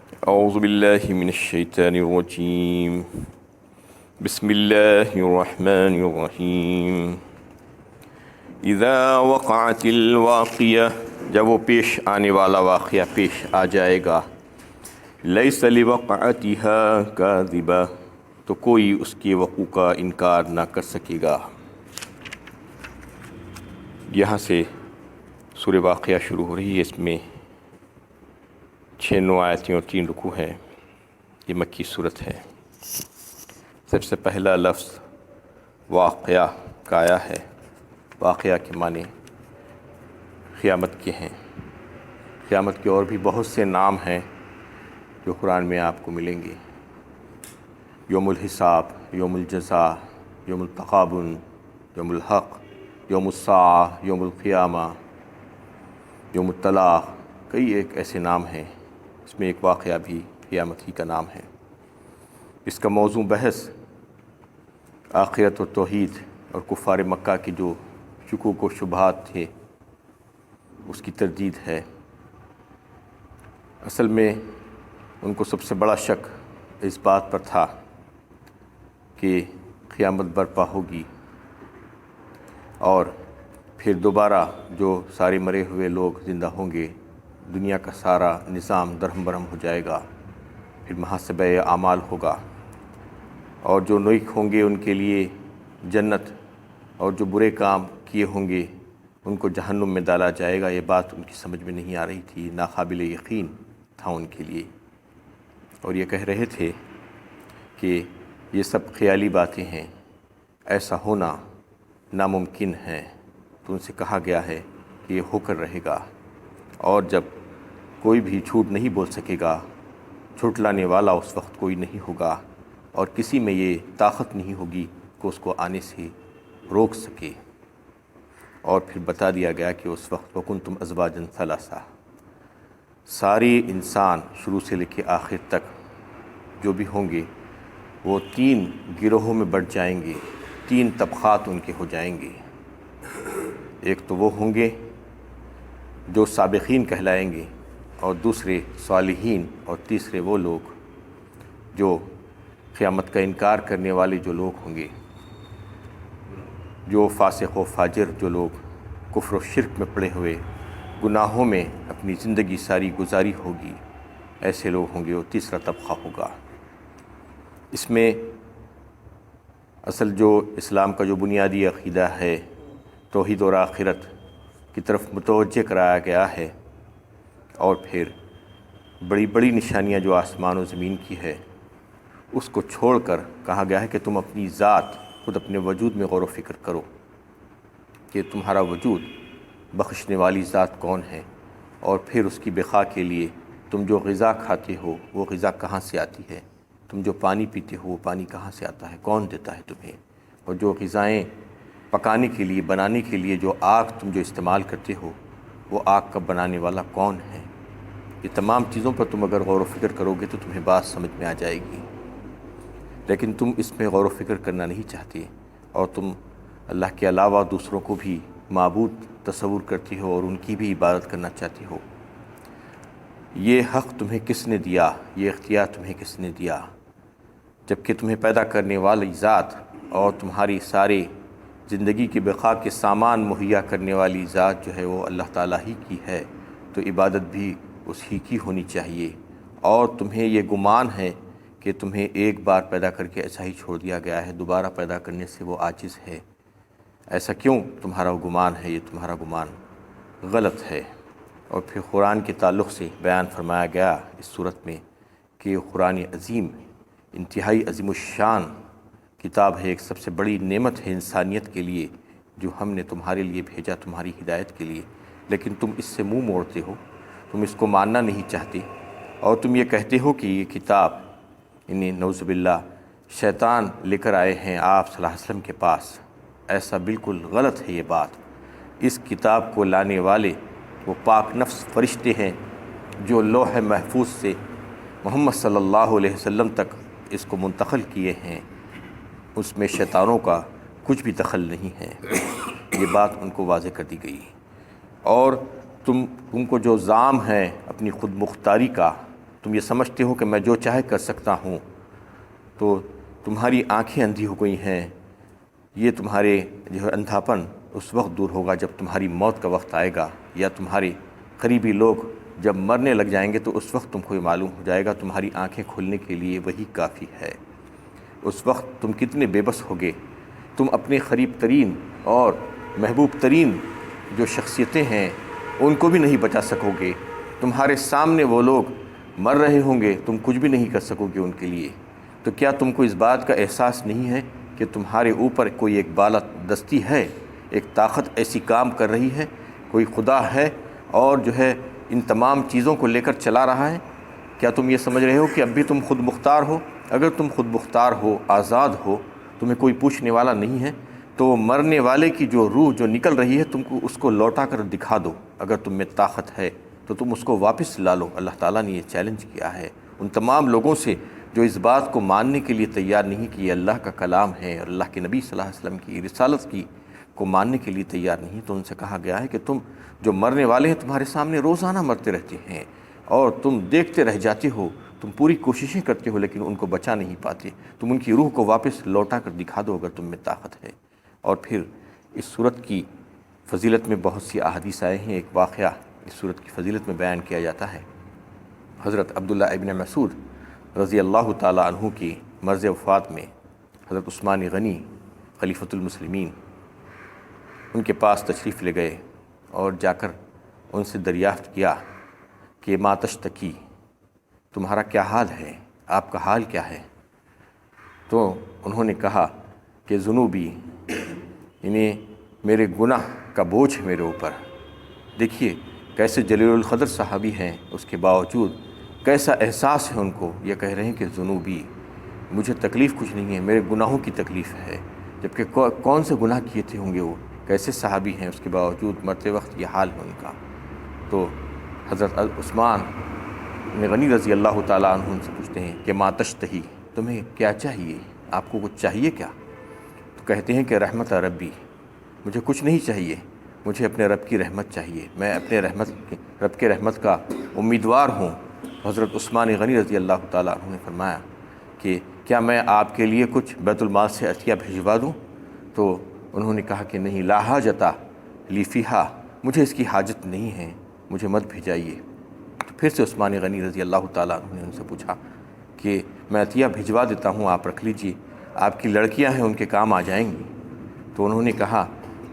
اعوذ باللہ من الشیطان الرجیم بسم اللہ الرحمن الرحیم اذا وقعت الواقعہ، جب وہ پیش آنے والا واقعہ پیش آ جائے گا، لیس لوقعتها کاذبہ، تو کوئی اس کے وقوع کا انکار نہ کر سکے گا۔ یہاں سے سورہ واقعہ شروع ہو رہی ہے، اس میں 6 آیتیں اور 3 رکوع ہیں۔ یہ مکی صورت ہے۔ سب سے پہلا لفظ واقعہ کا آیا ہے۔ واقعہ کے معنی قیامت کے ہیں۔ قیامت کے اور بھی بہت سے نام ہیں جو قرآن میں آپ کو ملیں گے۔ یوم الحساب، یوم الجزاء، یوم التغابن، یوم الحق، یوم الساعہ، یوم القیامہ، یوم الطلاق، کئی ایک ایسے نام ہیں۔ اس میں ایک واقعہ بھی قیامت ہی کا نام ہے۔ اس کا موضوع بحث آخرت و توحید اور کفار مکہ کے جو شکوک و شبہات تھے، اس کی تردید ہے۔ اصل میں ان کو سب سے بڑا شک اس بات پر تھا کہ قیامت برپا ہوگی اور پھر دوبارہ جو سارے مرے ہوئے لوگ زندہ ہوں گے، دنیا کا سارا نظام درہم برہم ہو جائے گا، پھر محاسبہ اعمال ہوگا، اور جو نیک ہوں گے ان کے لیے جنت، اور جو برے کام کیے ہوں گے ان کو جہنم میں ڈالا جائے گا۔ یہ بات ان کی سمجھ میں نہیں آ رہی تھی، ناقابل یقین تھا ان کے لیے، اور یہ کہہ رہے تھے کہ یہ سب خیالی باتیں ہیں، ایسا ہونا ناممکن ہے۔ تو ان سے کہا گیا ہے کہ یہ ہو کر رہے گا، اور جب کوئی بھی جھوٹ نہیں بول سکے گا، جھٹلانے والا اس وقت کوئی نہیں ہوگا، اور کسی میں یہ طاقت نہیں ہوگی کہ اس کو آنے سے روک سکے۔ اور پھر بتا دیا گیا کہ اس وقت وَكُنْتُمْ أَزْوَاجًا ثَلَاثًا، سارے انسان شروع سے لے کے آخر تک جو بھی ہوں گے وہ 3 گروہوں میں بٹ جائیں گے، 3 طبقات ان کے ہو جائیں گے۔ ایک تو وہ ہوں گے جو سابقین کہلائیں گے، اور دوسرے صالحین، اور تیسرے وہ لوگ جو قیامت کا انکار کرنے والے جو لوگ ہوں گے، جو فاسق و فاجر، جو لوگ کفر و شرک میں پڑے ہوئے گناہوں میں اپنی زندگی ساری گزاری ہوگی، ایسے لوگ ہوں گے، وہ تیسرا طبقہ ہوگا۔ اس میں اصل جو اسلام کا جو بنیادی عقیدہ ہے، توحید اور آخرت کی طرف متوجہ کرایا گیا ہے، اور پھر بڑی بڑی نشانیاں جو آسمان و زمین کی ہے اس کو چھوڑ کر کہا گیا ہے کہ تم اپنی ذات، خود اپنے وجود میں غور و فکر کرو کہ تمہارا وجود بخشنے والی ذات کون ہے، اور پھر اس کی بقا کے لیے تم جو غذا کھاتے ہو وہ غذا کہاں سے آتی ہے، تم جو پانی پیتے ہو وہ پانی کہاں سے آتا ہے، کون دیتا ہے تمہیں، اور جو غذائیں پکانے کے لیے، بنانے کے لیے جو آگ تم جو استعمال کرتے ہو وہ آگ کا بنانے والا کون ہے۔ یہ تمام چیزوں پر تم اگر غور و فکر کرو گے تو تمہیں بات سمجھ میں آ جائے گی، لیکن تم اس میں غور و فکر کرنا نہیں چاہتے، اور تم اللہ کے علاوہ دوسروں کو بھی معبود تصور کرتی ہو اور ان کی بھی عبادت کرنا چاہتی ہو۔ یہ حق تمہیں کس نے دیا، یہ اختیار تمہیں کس نے دیا، جبکہ تمہیں پیدا کرنے والی ذات اور تمہاری ساری زندگی کی بقا کے سامان مہیا کرنے والی ذات جو ہے وہ اللہ تعالیٰ ہی کی ہے، تو عبادت بھی اس ہی کی ہونی چاہیے۔ اور تمہیں یہ گمان ہے کہ تمہیں ایک بار پیدا کر کے ایسا ہی چھوڑ دیا گیا ہے، دوبارہ پیدا کرنے سے وہ عاجز ہے۔ ایسا کیوں تمہارا گمان ہے؟ یہ تمہارا گمان غلط ہے۔ اور پھر قرآن کے تعلق سے بیان فرمایا گیا اس صورت میں کہ قرآن عظیم انتہائی عظیم الشان کتاب ہے، ایک سب سے بڑی نعمت ہے انسانیت کے لیے جو ہم نے تمہارے لیے بھیجا، تمہاری ہدایت کے لیے، لیکن تم اس سے منہ موڑتے ہو، تم اس کو ماننا نہیں چاہتے، اور تم یہ کہتے ہو کہ یہ کتاب نعوذ باللہ شیطان لے کر آئے ہیں آپ صلی اللہ علیہ وسلم کے پاس۔ ایسا بالکل غلط ہے یہ بات۔ اس کتاب کو لانے والے وہ پاک نفس فرشتے ہیں جو لوح محفوظ سے محمد صلی اللہ علیہ وسلم تک اس کو منتقل کیے ہیں، اس میں شیطانوں کا کچھ بھی دخل نہیں ہے۔ یہ بات ان کو واضح کر دی گئی۔ اور تم کو جو زام ہے اپنی خود مختاری کا تم یہ سمجھتے ہو کہ میں جو چاہے کر سکتا ہوں، تو تمہاری آنکھیں اندھی ہو گئی ہیں۔ یہ تمہارے جو ہے اندھاپن اس وقت دور ہوگا جب تمہاری موت کا وقت آئے گا، یا تمہارے قریبی لوگ جب مرنے لگ جائیں گے تو اس وقت تم کو یہ معلوم ہو جائے گا تمہاری آنکھیں کھلنے کے لیے وہی کافی ہے۔ اس وقت تم کتنے بے بس ہوگے، تم اپنے قریب ترین اور محبوب ترین جو شخصیتیں ہیں ان کو بھی نہیں بچا سکو گے۔ تمہارے سامنے وہ لوگ مر رہے ہوں گے، تم کچھ بھی نہیں کر سکو گے ان کے لیے۔ تو کیا تم کو اس بات کا احساس نہیں ہے کہ تمہارے اوپر کوئی ایک بالادستی ہے، ایک طاقت ایسی کام کر رہی ہے، کوئی خدا ہے اور جو ہے ان تمام چیزوں کو لے کر چلا رہا ہے؟ کیا تم یہ سمجھ رہے ہو کہ اب بھی تم خود مختار ہو؟ اگر تم خود مختار ہو، آزاد ہو، تمہیں کوئی پوچھنے والا نہیں ہے، تو مرنے والے کی جو روح جو نکل رہی ہے تم کو اس کو لوٹا کر دکھا دو۔ اگر تم میں طاقت ہے تو تم اس کو واپس لا لو۔ اللہ تعالیٰ نے یہ چیلنج کیا ہے ان تمام لوگوں سے جو اس بات کو ماننے کے لیے تیار نہیں کہ یہ اللہ کا کلام ہے اور اللہ کے نبی صلی اللہ علیہ وسلم کی رسالت کی کو ماننے کے لیے تیار نہیں۔ تو ان سے کہا گیا ہے کہ تم جو مرنے والے ہیں تمہارے سامنے روزانہ مرتے رہتے ہیں اور تم دیکھتے رہ جاتے ہو، تم پوری کوششیں کرتے ہو لیکن ان کو بچا نہیں پاتے۔ تم ان کی روح کو واپس لوٹا کر دکھا دو اگر تم میں طاقت ہے۔ اور پھر اس صورت کی فضیلت میں بہت سی احادیث آئے ہیں۔ ایک واقعہ اس صورت کی فضیلت میں بیان کیا جاتا ہے۔ حضرت عبداللہ ابن مسعود رضی اللہ تعالیٰ عنہ کی مرض وفات میں حضرت عثمان غنی خلیفۃ المسلمین ان کے پاس تشریف لے گئے اور جا کر ان سے دریافت کیا کہ ما تشتکی، تمہارا کیا حال ہے، آپ کا حال کیا ہے؟ تو انہوں نے کہا کہ ذنوبی، یعنی میرے گناہ کا بوجھ ہے میرے اوپر۔ دیکھیے کیسے جلیل القدر صحابی ہیں، اس کے باوجود کیسا احساس ہے ان کو، یہ کہہ رہے ہیں کہ ذنوبی، مجھے تکلیف کچھ نہیں ہے، میرے گناہوں کی تکلیف ہے۔ جبکہ کون سے گناہ کیے تھے ہوں گے وہ، کیسے صحابی ہیں، اس کے باوجود مرتے وقت یہ حال ہے ان کا۔ تو حضرت عثمان غنی رضی اللہ تعالیٰ عنہ ان سے پوچھتے ہیں کہ ما تشتہی، تمہیں کیا چاہیے، آپ کو کچھ چاہیے کیا؟ تو کہتے ہیں کہ رحمت ربی، مجھے کچھ نہیں چاہیے، مجھے اپنے رب کی رحمت چاہیے، میں اپنے رب کے رحمت کا امیدوار ہوں۔ حضرت عثمان غنی رضی اللہ تعالیٰ عنہ نے فرمایا کہ کیا میں آپ کے لیے کچھ بیت المال سے عطیہ بھجوا دوں؟ تو انہوں نے کہا کہ نہیں، لا حاجۃ لی فیہا، مجھے اس کی حاجت نہیں ہے، مجھے مت بھیجائیے۔ تو پھر سے عثمان غنی رضی اللہ تعالیٰ عنہ نے ان سے پوچھا کہ میں عطیہ بھجوا دیتا ہوں، آپ رکھ لیجئے، آپ کی لڑکیاں ہیں ان کے کام آ جائیں گی۔ تو انہوں نے کہا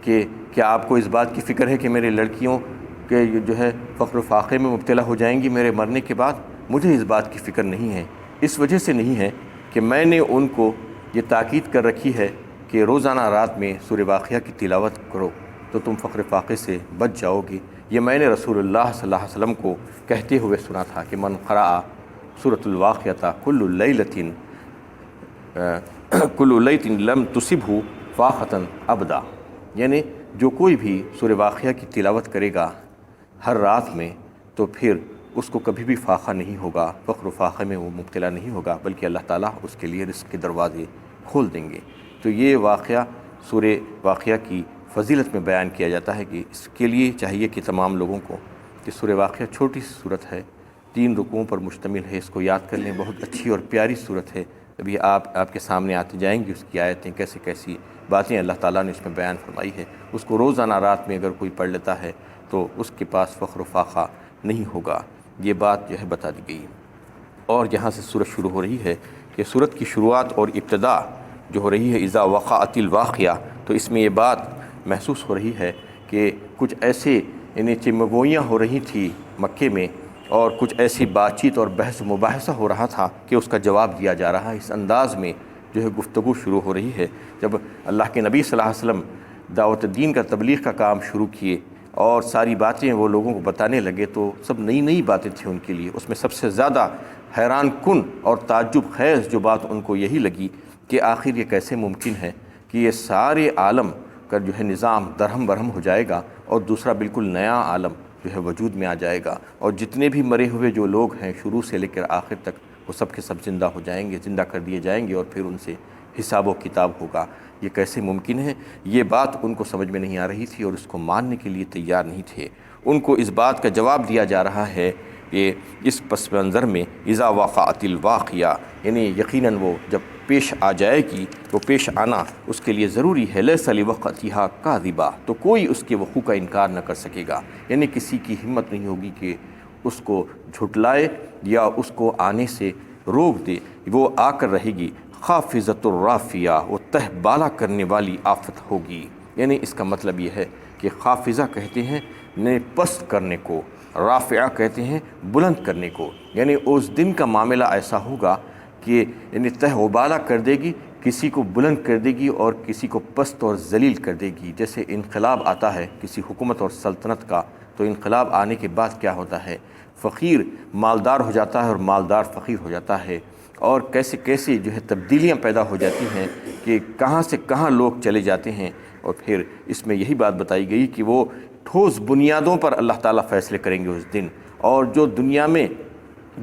کہ کیا آپ کو اس بات کی فکر ہے کہ میرے لڑکیوں کے جو ہے فقر و فاقے میں مبتلا ہو جائیں گی میرے مرنے کے بعد؟ مجھے اس بات کی فکر نہیں ہے، اس وجہ سے نہیں ہے کہ میں نے ان کو یہ تاکید کر رکھی ہے کہ روزانہ رات میں سورہ واقعہ کی تلاوت کرو تو تم فقر فاقے سے بچ جاؤ گے۔ یہ میں نے رسول اللہ صلی اللہ علیہ وسلم کو کہتے ہوئے سنا تھا کہ من قرأ سورۃ الواقعہ کل لیلۃ لم تصبہ فاقۃ ابدا، یعنی جو کوئی بھی سورہ واقعہ کی تلاوت کرے گا ہر رات میں تو پھر اس کو کبھی بھی فاقہ نہیں ہوگا، فقر و فاقے میں وہ مبتلا نہیں ہوگا، بلکہ اللہ تعالیٰ اس کے لیے رزق کے دروازے کھول دیں گے۔ تو یہ واقعہ سورہ واقعہ کی فضیلت میں بیان کیا جاتا ہے کہ اس کے لیے چاہیے کہ تمام لوگوں کو کہ سورہ واقعہ چھوٹی سی صورت ہے، 3 رکوعوں پر مشتمل ہے، اس کو یاد کر لیں، بہت اچھی اور پیاری صورت ہے۔ ابھی آپ کے سامنے آتے جائیں گی اس کی آیتیں، کیسی کیسی باتیں اللہ تعالیٰ نے اس میں بیان فرمائی ہے۔ اس کو روزانہ رات میں اگر کوئی پڑھ لیتا ہے تو اس کے پاس فقر و فاقہ نہیں ہوگا، یہ بات جو ہے بتا دی گئی۔ اور جہاں سے سورت شروع ہو رہی ہے کہ سورت کی شروعات اور ابتدا جو ہو رہی ہے اذا وقعت الواقعہ، تو اس میں یہ بات محسوس ہو رہی ہے کہ کچھ ایسے یعنی چمگوئیاں ہو رہی تھی مکے میں، اور کچھ ایسی بات چیت اور بحث و مباحثہ ہو رہا تھا کہ اس کا جواب دیا جا رہا ہے۔ اس انداز میں جو ہے گفتگو شروع ہو رہی ہے۔ جب اللہ کے نبی صلی اللہ علیہ وسلم دعوت دین کا تبلیغ کا کام شروع کیے اور ساری باتیں وہ لوگوں کو بتانے لگے تو سب نئی نئی باتیں تھیں ان کے لیے۔ اس میں سب سے زیادہ حیران کن اور تعجب خیز جو بات ان کو یہی لگی کہ آخر یہ کیسے ممکن ہے کہ یہ سارے عالم کا جو ہے نظام درہم برہم ہو جائے گا اور دوسرا بالکل نیا عالم جو ہے وجود میں آ جائے گا، اور جتنے بھی مرے ہوئے جو لوگ ہیں شروع سے لے کر آخر تک وہ سب کے سب زندہ ہو جائیں گے، زندہ کر دیے جائیں گے، اور پھر ان سے حساب و کتاب ہوگا۔ یہ کیسے ممکن ہے؟ یہ بات ان کو سمجھ میں نہیں آ رہی تھی اور اس کو ماننے کے لیے تیار نہیں تھے۔ ان کو اس بات کا جواب دیا جا رہا ہے کہ اس پس منظر میں اذا وقعت الواقعہ، یعنی یقیناً وہ جب پیش آ جائے گی تو پیش آنا اس کے لیے ضروری ہے، لیس لوقعتہا کاذبہ، تو کوئی اس کے وقوع کا انکار نہ کر سکے گا، یعنی کسی کی ہمت نہیں ہوگی کہ اس کو جھٹلائے یا اس کو آنے سے روک دے، وہ آ کر رہے گی۔ خافضۃ الرافیہ، وہ تہ بالا کرنے والی آفت ہوگی، یعنی اس کا مطلب یہ ہے کہ خافضہ کہتے ہیں پست کرنے کو، رافعہ کہتے ہیں بلند کرنے کو، یعنی اس دن کا معاملہ ایسا ہوگا کہ یعنی تہ و بالا کر دے گی، کسی کو بلند کر دے گی اور کسی کو پست اور ذلیل کر دے گی۔ جیسے انقلاب آتا ہے کسی حکومت اور سلطنت کا، تو انقلاب آنے کے بعد کیا ہوتا ہے، فقیر مالدار ہو جاتا ہے اور مالدار فقیر ہو جاتا ہے، اور کیسے کیسے جو ہے تبدیلیاں پیدا ہو جاتی ہیں کہ کہاں سے کہاں لوگ چلے جاتے ہیں۔ اور پھر اس میں یہی بات بتائی گئی کہ وہ ٹھوس بنیادوں پر اللہ تعالیٰ فیصلے کریں گے اس دن، اور جو دنیا میں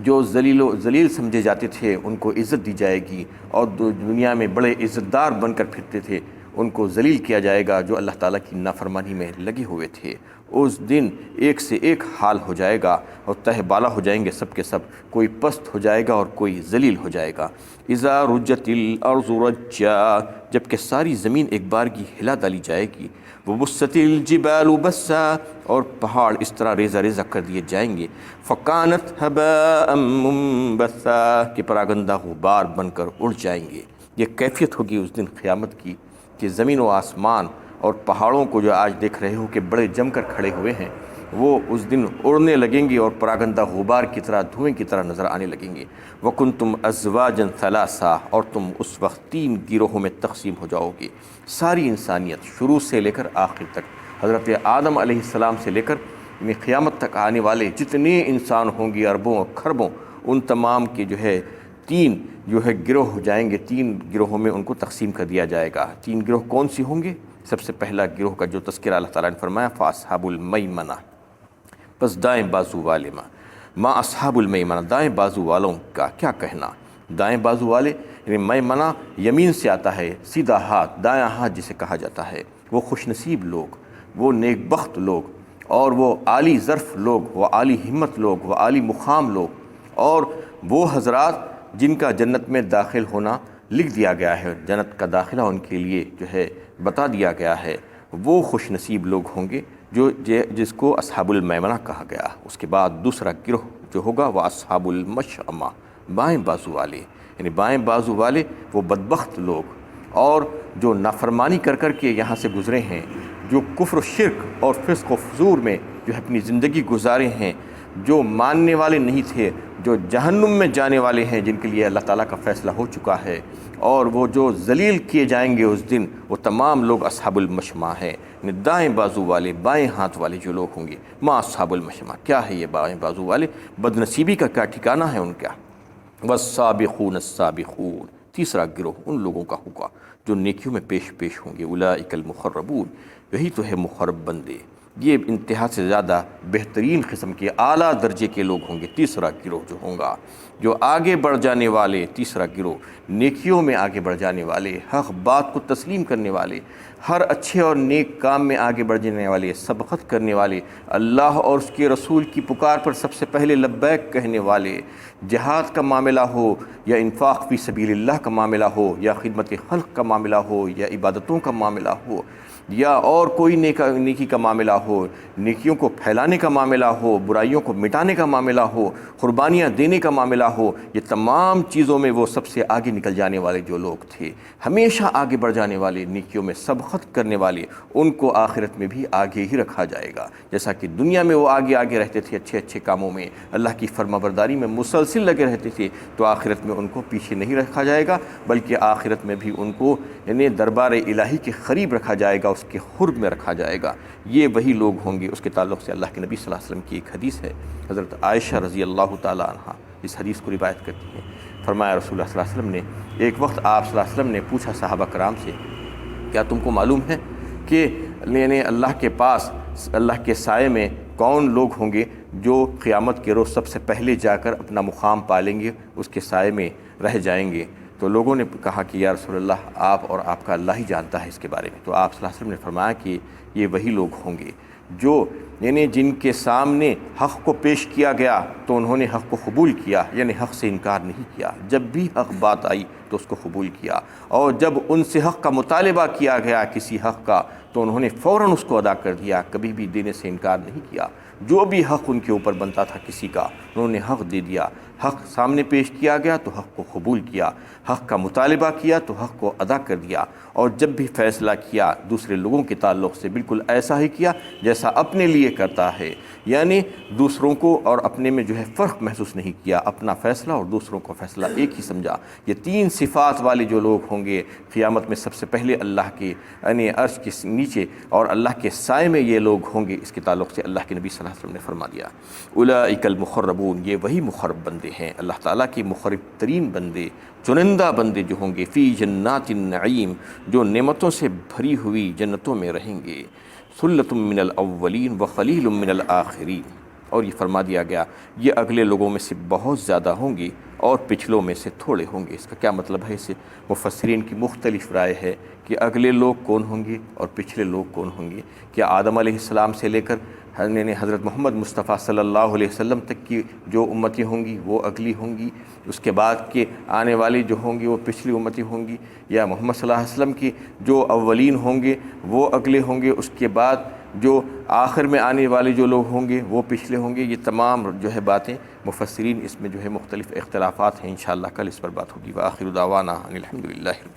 جو ذلیل سمجھے جاتے تھے ان کو عزت دی جائے گی، اور دنیا میں بڑے عزت دار بن کر پھرتے تھے ان کو ذلیل کیا جائے گا جو اللہ تعالیٰ کی نافرمانی میں لگے ہوئے تھے۔ اس دن ایک سے ایک حال ہو جائے گا اور تہ بالا ہو جائیں گے سب کے سب، کوئی پست ہو جائے گا اور کوئی ذلیل ہو جائے گا۔ اذا رجت الارض رجا، جب کہ ساری زمین ایک بارگی ہلا ڈالی جائے گی، وبست الجبال بسا، اور پہاڑ اس طرح ریزہ ریزہ کر دیے جائیں گے، فکانت هباء منبثا، کہ پراگندہ غبار بن کر اڑ جائیں گے۔ یہ کیفیت ہوگی اس دن قیامت کی کہ زمین و آسمان اور پہاڑوں کو جو آج دیکھ رہے ہو کہ بڑے جم کر کھڑے ہوئے ہیں، وہ اس دن اڑنے لگیں گے اور پراگندہ غبار کی طرح، دھوئیں کی طرح نظر آنے لگیں گے۔ وَكُنْتُمْ أَزْوَاجًا ثَلَاثًا، اور تم اس وقت 3 گروہوں میں تقسیم ہو جاؤ گے۔ ساری انسانیت شروع سے لے کر آخر تک، حضرت آدم علیہ السلام سے لے کر قیامت تک آنے والے جتنے انسان ہوں گے، اربوں اور کھربوں، ان تمام کے جو ہے 3 گروہ ہو جائیں گے، 3 گروہوں میں ان کو تقسیم کر دیا جائے گا۔ 3 گروہ کون سی ہوں گے؟ سب سے پہلا گروہ کا جو تذکرہ اللہ تعالیٰ نے فرمایا، فاصحاب المیمنہ، بس دائیں بازو والے ما اصحاب المیمنہ، دائیں بازو والوں کا کیا کہنا۔ دائیں بازو والے یعنی میمنہ یمین سے آتا ہے، سیدھا ہاتھ، دایاں ہاتھ جسے کہا جاتا ہے، وہ خوش نصیب لوگ، وہ نیک بخت لوگ، اور وہ عالی ظرف لوگ، وہ عالی ہمت لوگ، وہ عالی مقام لوگ، اور وہ حضرات جن کا جنت میں داخل ہونا لکھ دیا گیا ہے، جنت کا داخلہ ان کے لیے جو ہے بتا دیا گیا ہے، وہ خوش نصیب لوگ ہوں گے جس کو اصحاب المیمنہ کہا گیا۔ اس کے بعد دوسرا گروہ جو ہوگا وہ اصحاب المشأمہ، بائیں بازو والے، یعنی بائیں بازو والے وہ بدبخت لوگ، اور جو نافرمانی کر کر کے یہاں سے گزرے ہیں، جو کفر و شرک اور فسق و فجور میں جو اپنی زندگی گزارے ہیں، جو ماننے والے نہیں تھے، جو جہنم میں جانے والے ہیں، جن کے لیے اللہ تعالیٰ کا فیصلہ ہو چکا ہے، اور وہ جو ذلیل کیے جائیں گے اس دن، وہ تمام لوگ اصحاب المشأمہ ہیں، یعنی دائیں بازو والے، بائیں ہاتھ والے جو لوگ ہوں گے۔ ما اصحاب المشأمہ، کیا ہے یہ بائیں بازو والے؟ بدنصیبی کا کیا ٹھکانہ ہے ان کا۔ والسابقون السابقون، تیسرا گروہ ان لوگوں کا ہوگا جو نیکیوں میں پیش ہوں گے۔ اولئک المقربون، یہی تو ہے مقرب بندے، یہ انتہا سے زیادہ بہترین قسم کے اعلیٰ درجے کے لوگ ہوں گے۔ تیسرا گروہ جو ہوگا، جو آگے بڑھ جانے والے، تیسرا گروہ نیکیوں میں آگے بڑھ جانے والے، حق بات کو تسلیم کرنے والے، ہر اچھے اور نیک کام میں آگے بڑھ جانے والے، سبقت کرنے والے، اللہ اور اس کے رسول کی پکار پر سب سے پہلے لبیک کہنے والے، جہاد کا معاملہ ہو یا انفاق فی سبیل اللہ کا معاملہ ہو، یا خدمت خلق کا معاملہ ہو، یا عبادتوں کا معاملہ ہو، یا اور کوئی نیکی کا معاملہ ہو، نیکیوں کو پھیلانے کا معاملہ ہو، برائیوں کو مٹانے کا معاملہ ہو، قربانیاں دینے کا معاملہ ہو، یہ تمام چیزوں میں وہ سب سے آگے نکل جانے والے جو لوگ تھے، ہمیشہ آگے بڑھ جانے والے، نیکیوں میں سبقت کرنے والے، ان کو آخرت میں بھی آگے ہی رکھا جائے گا۔ جیسا کہ دنیا میں وہ آگے رہتے تھے اچھے اچھے کاموں میں، اللہ کی فرما برداری میں مسلسل لگے رہتے تھے، تو آخرت میں ان کو پیچھے نہیں رکھا جائے گا، بلکہ آخرت میں بھی ان کو یعنی دربار الہی کے قریب رکھا جائے گا، اس کے قرب میں رکھا جائے گا۔ یہ وہی لوگ ہوں گے۔ اس کے تعلق سے اللہ کے نبی صلی اللہ علیہ وسلم کی ایک حدیث ہے، حضرت عائشہ رضی اللہ تعالیٰ عنہ اس حدیث کو روایت کرتی ہیں۔ فرمایا رسول اللہ صلی اللہ علیہ وسلم نے، ایک وقت آپ صلی اللہ علیہ وسلم نے پوچھا صحابہ کرام سے، کیا تم کو معلوم ہے کہ یعنی اللہ کے پاس، اللہ کے سائے میں کون لوگ ہوں گے جو قیامت کے روز سب سے پہلے جا کر اپنا مقام پالیں گے، اس کے سائے میں رہ جائیں گے؟ تو لوگوں نے کہا کہ یا رسول اللہ، آپ اور آپ کا اللہ ہی جانتا ہے اس کے بارے میں۔ تو آپ صلی اللہ علیہ وسلم نے فرمایا کہ یہ وہی لوگ ہوں گے جو یعنی جن کے سامنے حق کو پیش کیا گیا تو انہوں نے حق کو قبول کیا، یعنی حق سے انکار نہیں کیا، جب بھی حق بات آئی تو اس کو قبول کیا، اور جب ان سے حق کا مطالبہ کیا گیا کسی حق کا تو انہوں نے فوراً اس کو ادا کر دیا، کبھی بھی دینے سے انکار نہیں کیا۔ جو بھی حق ان کے اوپر بنتا تھا کسی کا، انہوں نے حق دے دیا، حق سامنے پیش کیا گیا تو حق کو قبول کیا، حق کا مطالبہ کیا تو حق کو ادا کر دیا، اور جب بھی فیصلہ کیا دوسرے لوگوں کے تعلق سے بالکل ایسا ہی کیا جیسا اپنے لیے کرتا ہے، یعنی دوسروں کو اور اپنے میں جو ہے فرق محسوس نہیں کیا، اپنا فیصلہ اور دوسروں کا فیصلہ ایک ہی سمجھا۔ یہ تین صفات والے جو لوگ ہوں گے قیامت میں سب سے پہلے اللہ کے یعنی عرش کے نیچے اور اللہ کے سائے میں یہ لوگ ہوں گے، اس کے تعلق سے اللہ کے نبی صلی اللہ علیہ وسلم نے فرما دیا اولئک المقربون، یہ وہی مقرب بندے ہیں، اللہ تعالیٰ کے مقرب ترین بندے، چنندہ بندے جو ہوں گے، فی جنات النعیم، جو نعمتوں سے بھری ہوئی جنتوں میں رہیں گے، ثلۃ من الاولین وقلیل من الآخرین، اور یہ فرما دیا گیا یہ اگلے لوگوں میں سے بہت زیادہ ہوں گی اور پچھلوں میں سے تھوڑے ہوں گے۔ اس کا کیا مطلب ہے؟ اس سے مفسرین کی مختلف رائے ہے کہ اگلے لوگ کون ہوں گے اور پچھلے لوگ کون ہوں گے۔ کیا آدم علیہ السلام سے لے کر حضرت محمد مصطفیٰ صلی اللہ علیہ وسلم تک کی جو امتی ہوں گی وہ اگلی ہوں گی، اس کے بعد کے آنے والی جو ہوں گی وہ پچھلی امتی ہوں گی، یا محمد صلی اللہ علیہ وسلم کی جو اولین ہوں گے وہ اگلے ہوں گے، اس کے بعد جو آخر میں آنے والے جو لوگ ہوں گے وہ پچھلے ہوں گے؟ یہ تمام جو ہے باتیں مفسرین اس میں جو ہے مختلف اختلافات ہیں، انشاءاللہ کل اس پر بات ہوگی۔ وآخر دعوانا ان الحمدللہ۔